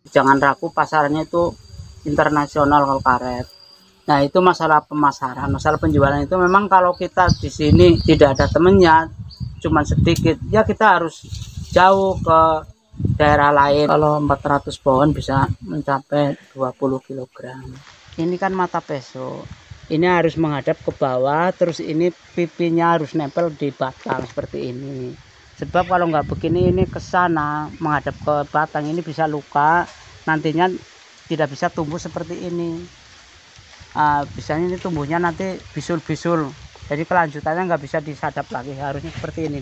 Jangan ragu, pasarnya itu internasional kalau karet. Nah, itu masalah pemasaran, masalah penjualan itu memang kalau kita di sini tidak ada temennya, cuman sedikit, ya kita harus jauh ke daerah lain. Kalau 400 pohon bisa mencapai 20 kg. Ini kan mata peso. Ini harus menghadap ke bawah, terus ini pipinya harus nempel di batang seperti ini. Sebab kalau nggak begini, ini ke sana menghadap ke batang, ini bisa luka, nantinya tidak bisa tumbuh seperti ini. Biasanya ini tumbuhnya nanti bisul-bisul, jadi kelanjutannya nggak bisa disadap lagi, harusnya seperti ini.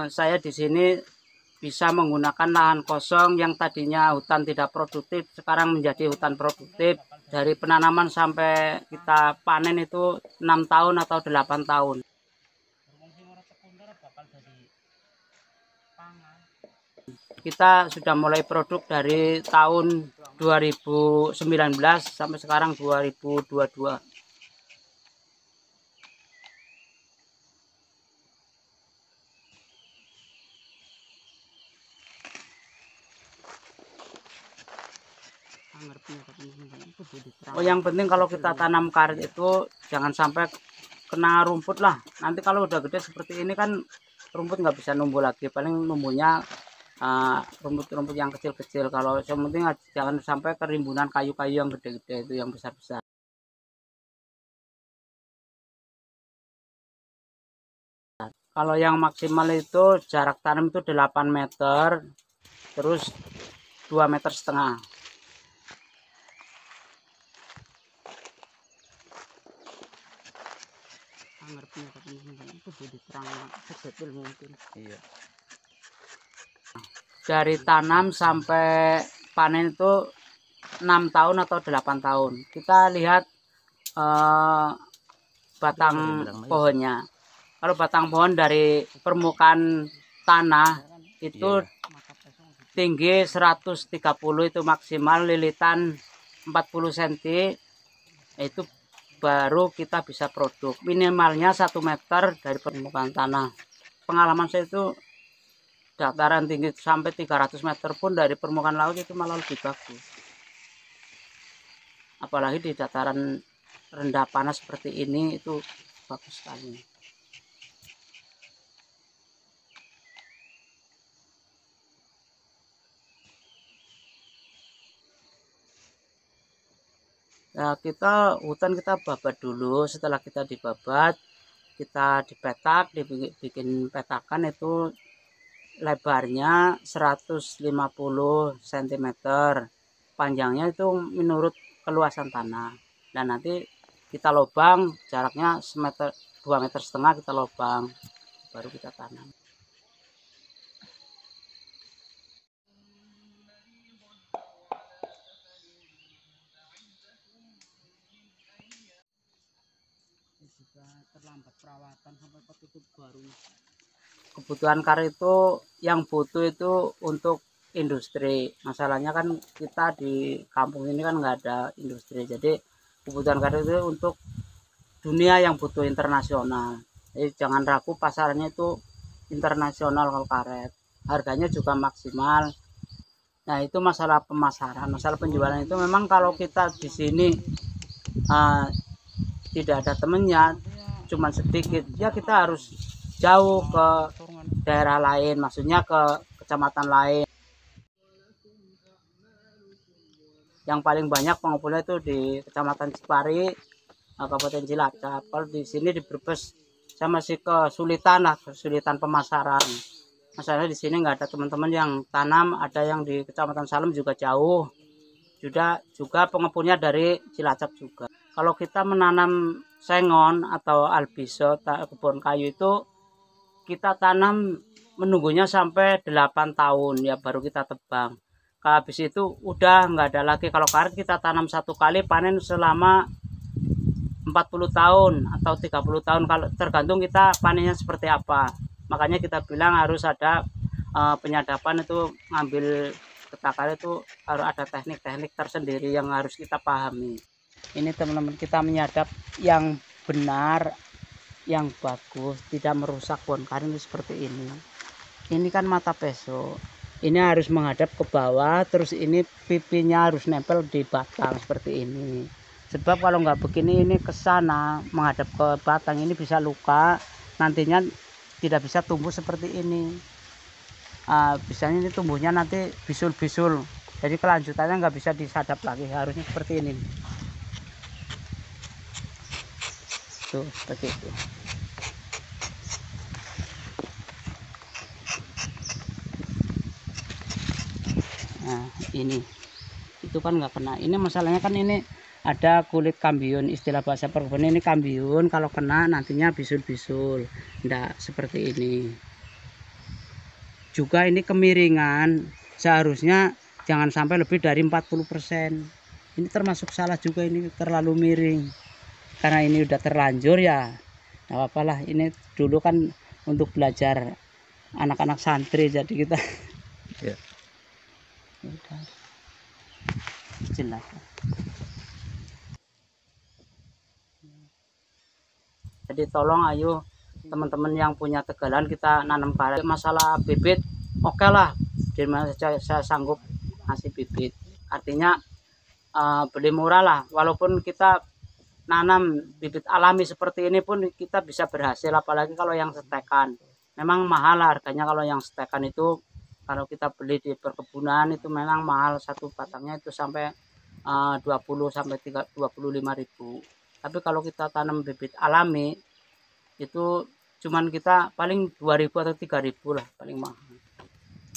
Saya di sini bisa menggunakan lahan kosong yang tadinya hutan tidak produktif, sekarang menjadi hutan produktif. Dari penanaman sampai kita panen itu 6 tahun atau 8 tahun. Kita sudah mulai produk dari tahun 2019 sampai sekarang 2022. Oh, yang penting kalau kita tanam karet itu jangan sampai kena rumput lah. Nanti kalau udah gede seperti ini kan rumput nggak bisa numbuh lagi. Paling numbuhnya rumput-rumput yang kecil-kecil. Kalau yang penting jangan sampai kerimbunan kayu-kayu yang gede-gede, itu yang besar-besar. Kalau yang maksimal itu jarak tanam itu 8 meter, terus 2,5 meter. Dari tanam sampai panen itu 6 tahun atau 8 tahun. Kita lihat batang pohonnya. Kalau batang pohon dari permukaan tanah itu tinggi 130, itu maksimal, lilitan 40 cm, itu baru kita bisa produk. Minimalnya 1 meter dari permukaan tanah. Pengalaman saya itu dataran tinggi sampai 300 meter pun dari permukaan laut itu malah lebih bagus. Apalagi di dataran rendah panas seperti ini, itu bagus sekali. Nah, hutan kita babat dulu. Setelah kita dibabat, kita dipetak, dibikin petakan, itu lebarnya 150 cm, panjangnya itu menurut keluasan tanah. Dan nanti kita lubang, jaraknya 2,5 meter kita lubang, baru kita tanam. Terlambat perawatan sampai ketutup baru. Kebutuhan karet itu yang butuh itu untuk industri. Masalahnya kan kita di kampung ini kan nggak ada industri, jadi kebutuhan karet itu untuk dunia yang butuh internasional. Jadi jangan ragu, pasarnya itu internasional kalau karet. Harganya juga maksimal. Nah, itu masalah pemasaran, masalah penjualan itu memang kalau kita di sini tidak ada temennya, cuman sedikit, ya kita harus jauh ke daerah lain, maksudnya ke kecamatan lain. Yang paling banyak pengumpulnya itu di Kecamatan Cipari, Kabupaten Cilacap. Kalau di sini di Brebes saya masih kesulitan pemasaran. Masalahnya di sini nggak ada teman-teman yang tanam, ada yang di Kecamatan Salem juga jauh. Juga pengepulnya dari Cilacap juga. Kalau kita menanam sengon atau albiso kebun kayu itu kita tanam menunggunya sampai 8 tahun ya baru kita tebang. Kalau habis itu udah nggak ada lagi. Kalau karet kita tanam satu kali panen selama 40 tahun atau 30 tahun, kalau tergantung kita panennya seperti apa. Makanya kita bilang harus ada penyadapan itu, ngambil getah karet itu harus ada teknik-teknik tersendiri yang harus kita pahami. Ini teman-teman, kita menyadap yang benar, yang bagus, tidak merusak pohon karet seperti ini. Ini kan mata peso, ini harus menghadap ke bawah, terus ini pipinya harus nempel di batang seperti ini. Sebab kalau nggak begini, ini ke sana menghadap ke batang, ini bisa luka, nantinya tidak bisa tumbuh seperti ini. Bisanya ini tumbuhnya nanti bisul-bisul, jadi kelanjutannya nggak bisa disadap lagi, harusnya seperti ini tuh, seperti itu. Nah ini itu kan nggak kena. Ini masalahnya kan ini ada kulit kambiun, istilah bahasa perkebunan ini kambiun, kalau kena nantinya bisul-bisul, enggak seperti ini. Juga ini kemiringan, seharusnya jangan sampai lebih dari 40%. Ini termasuk salah juga, ini terlalu miring. Karena ini udah terlanjur ya, nggak apa-apa lah. Ini dulu kan untuk belajar anak-anak santri, jadi kita ya. Udah jelas. Jadi tolong ayo teman-teman yang punya tegalan, kita nanam karet. Masalah bibit oke lah, di mana saya sanggup ngasih bibit. Artinya beli murah lah, walaupun kita nanam bibit alami seperti ini pun kita bisa berhasil, apalagi kalau yang setekan. Memang mahal harganya kalau yang setekan itu, kalau kita beli di perkebunan itu memang mahal, satu batangnya itu sampai 20 sampai 25.000. Tapi kalau kita tanam bibit alami itu cuman kita paling 2.000 atau 3.000 lah paling mahal.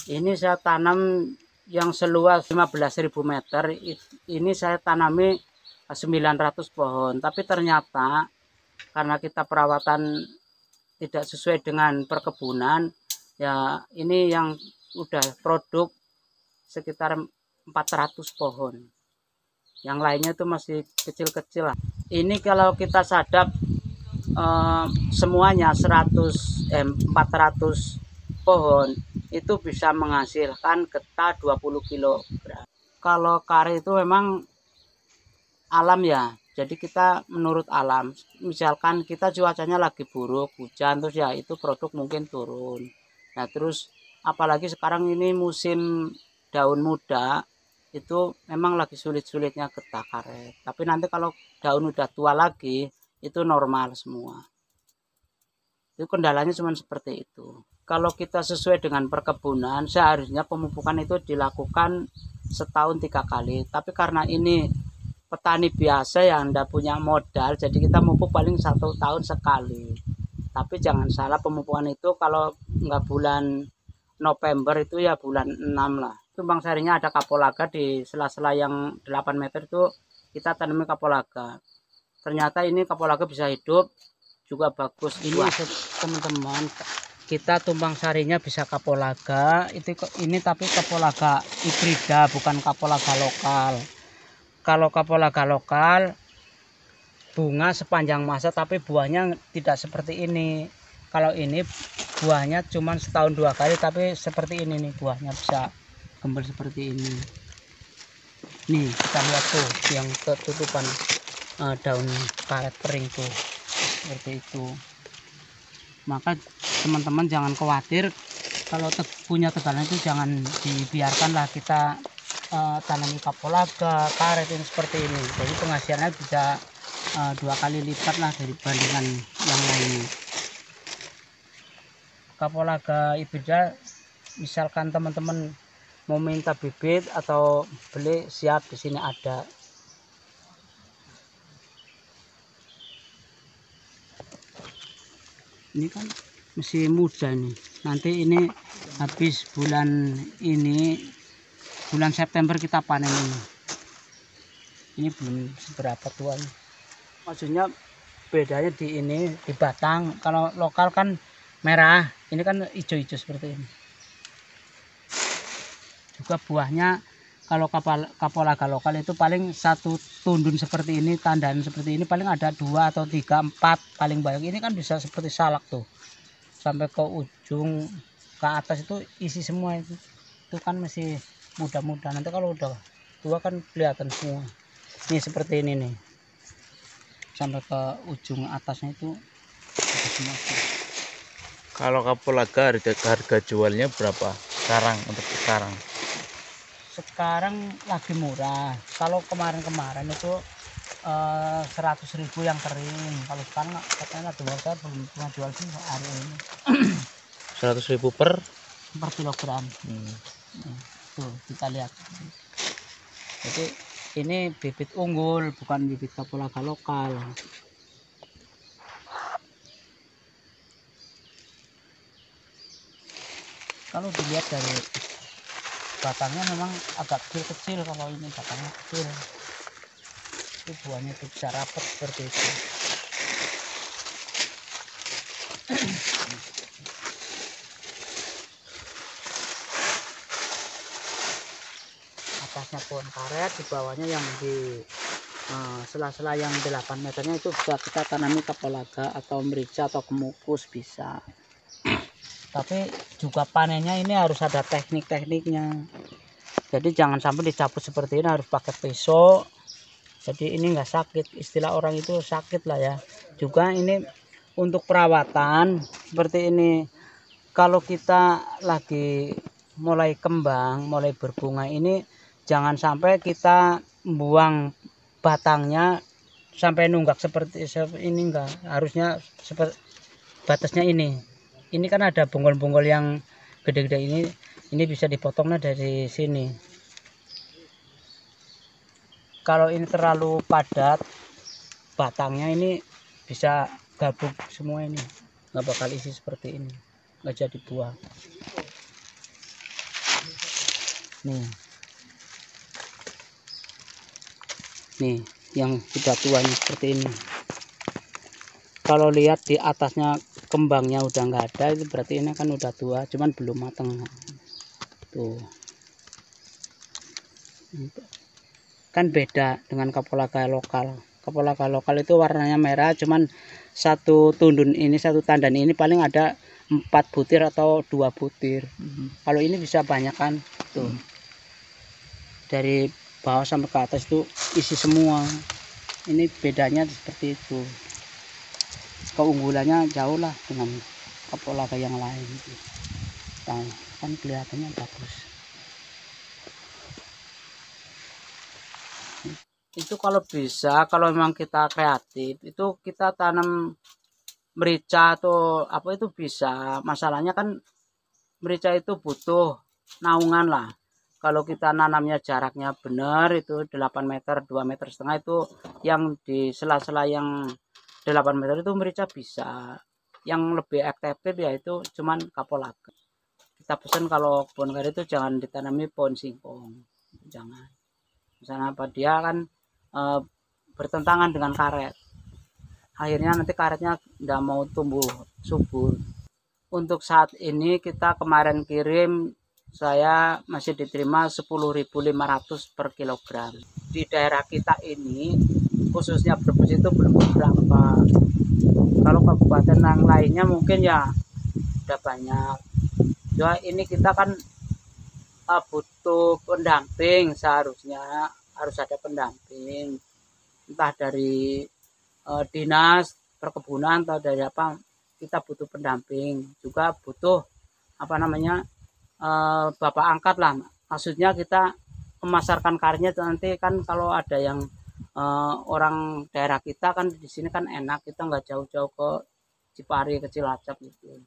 Ini saya tanam yang seluas 15.000 meter, ini saya tanami 900 pohon, tapi ternyata karena kita perawatan tidak sesuai dengan perkebunan ya, ini yang udah produk sekitar 400 pohon, yang lainnya itu masih kecil-kecil lah. Ini kalau kita sadap semuanya 400 pohon itu bisa menghasilkan getah 20 kg. Kalau karet itu memang alam ya, jadi kita menurut alam. Misalkan kita cuacanya lagi buruk, hujan, terus ya itu produk mungkin turun. Nah terus apalagi sekarang ini musim daun muda, itu memang lagi sulit-sulitnya getah karet. Tapi nanti kalau daun udah tua lagi, itu normal semua. Itu kendalanya cuma seperti itu. Kalau kita sesuai dengan perkebunan, seharusnya pemupukan itu dilakukan setahun 3 kali. Tapi karena ini petani biasa yang tidak punya modal, jadi kita mupuk paling 1 tahun sekali. Tapi jangan salah, pemupukan itu kalau nggak bulan November itu ya bulan 6 lah. Tumbang sarinya ada kapulaga di sela-sela yang 8 meter itu, kita tanami kapulaga. Ternyata ini kapulaga bisa hidup, juga bagus. Ini teman-teman, kita tumbang sarinya bisa kapulaga ini, tapi kapulaga hibrida, bukan kapulaga lokal. Kalau kapulaga lokal bunga sepanjang masa, tapi buahnya tidak seperti ini. Kalau ini buahnya cuma setahun 2 kali, tapi seperti ini nih, buahnya bisa gembel seperti ini. Nih kita lihat tuh yang ketutupan daun karet kering tuh, seperti itu. Maka teman-teman jangan khawatir, kalau punya tegalan itu jangan dibiarkan lah, kita tanami kapulaga, karet ini seperti ini. Jadi penghasilannya bisa 2 kali lipat lah dibandingkan yang lainnya. Kapulaga hibrida, misalkan teman-teman mau minta bibit atau beli, siap di sini ada. Ini kan masih muda nih. Nanti ini habis bulan September kita panen ini. Ini belum seberapa tuanya. Maksudnya bedanya di batang. Kalau lokal kan merah, ini kan hijau-hijau seperti ini. Juga buahnya kalau kapulaga lokal itu paling satu tundun seperti ini, tandan seperti ini paling ada 2 atau 3, 4 paling banyak. Ini kan bisa seperti salak tuh, sampai ke ujung ke atas itu isi semua itu kan masih muda-muda. Nanti kalau udah tua kan kelihatan semua. Ini seperti ini nih, sampai ke ujung atasnya itu semua. Kalau kapulaga harga jualnya berapa sekarang untuk sekarang? Sekarang lagi murah. Kalau kemarin-kemarin itu 100.000 yang kering. Kalau sekarang katanya saya belum pernah jual sih hari ini. 100.000 per kilogram. Tuh kita lihat. Jadi ini bibit unggul, bukan bibit kapulaga lokal. Kalau dilihat dari batangnya memang agak kecil-kecil. Kalau ini batangnya kecil, itu buahnya itu bisa rapat seperti itu. Atasnya pohon karet, di bawahnya yang di sela-sela yang 8 meternya itu bisa kita tanami kapulaga atau merica atau kemukus bisa. Tapi juga panennya ini harus ada teknik-tekniknya. Jadi jangan sampai dicabut seperti ini, harus pakai pisau. Jadi ini enggak sakit, istilah orang itu sakit lah ya. Juga ini untuk perawatan seperti ini. Kalau kita lagi mulai kembang, mulai berbunga ini, jangan sampai kita buang batangnya sampai nunggak seperti ini, enggak. Harusnya seperti batasnya ini. Ini kan ada bonggol-bonggol yang gede-gede ini bisa dipotongnya dari sini. Kalau ini terlalu padat batangnya, ini bisa gabung semua, ini nggak bakal isi seperti ini, nggak jadi buah. Nih yang sudah tuanya seperti ini. Kalau lihat di atasnya kembangnya udah nggak ada, itu berarti ini kan udah tua, cuman belum matang. Tuh kan beda dengan kapulaga lokal. Kapulaga lokal itu warnanya merah, cuman satu tundun ini, satu tandan ini paling ada 4 butir atau 2 butir. Kalau ini bisa banyak kan, tuh dari bawah sampai ke atas itu isi semua. Ini bedanya seperti itu. Keunggulannya jauh lah dengan kapulaga yang lain. Nah, kan kelihatannya bagus. Itu kalau bisa, kalau memang kita kreatif, itu kita tanam merica atau apa itu bisa. Masalahnya kan merica itu butuh naungan lah. Kalau kita nanamnya jaraknya benar, itu 8 meter, 2,5 meter itu yang di sela-sela yang 8 meter itu merica bisa. Yang lebih efektif yaitu cuman kapulaga. Kita pesan kalau pohon karet itu jangan ditanami pohon singkong, jangan. Misalnya apa, dia kan bertentangan dengan karet. Akhirnya nanti karetnya tidak mau tumbuh subur. Untuk saat ini kita kemarin kirim, saya masih diterima 10.500 per kilogram. Di daerah kita ini khususnya Brebes itu belum berapa. Kalau kabupaten yang lainnya mungkin ya udah banyak. Cuma ini kita kan butuh pendamping, seharusnya harus ada pendamping, entah dari dinas perkebunan atau dari apa. Kita butuh pendamping, juga butuh apa namanya bapak angkat lah. Maksudnya kita memasarkan karetnya nanti kan, kalau ada yang orang daerah kita kan di sini kan enak, kita nggak jauh-jauh ke Cipari, ke Cilacap gitu.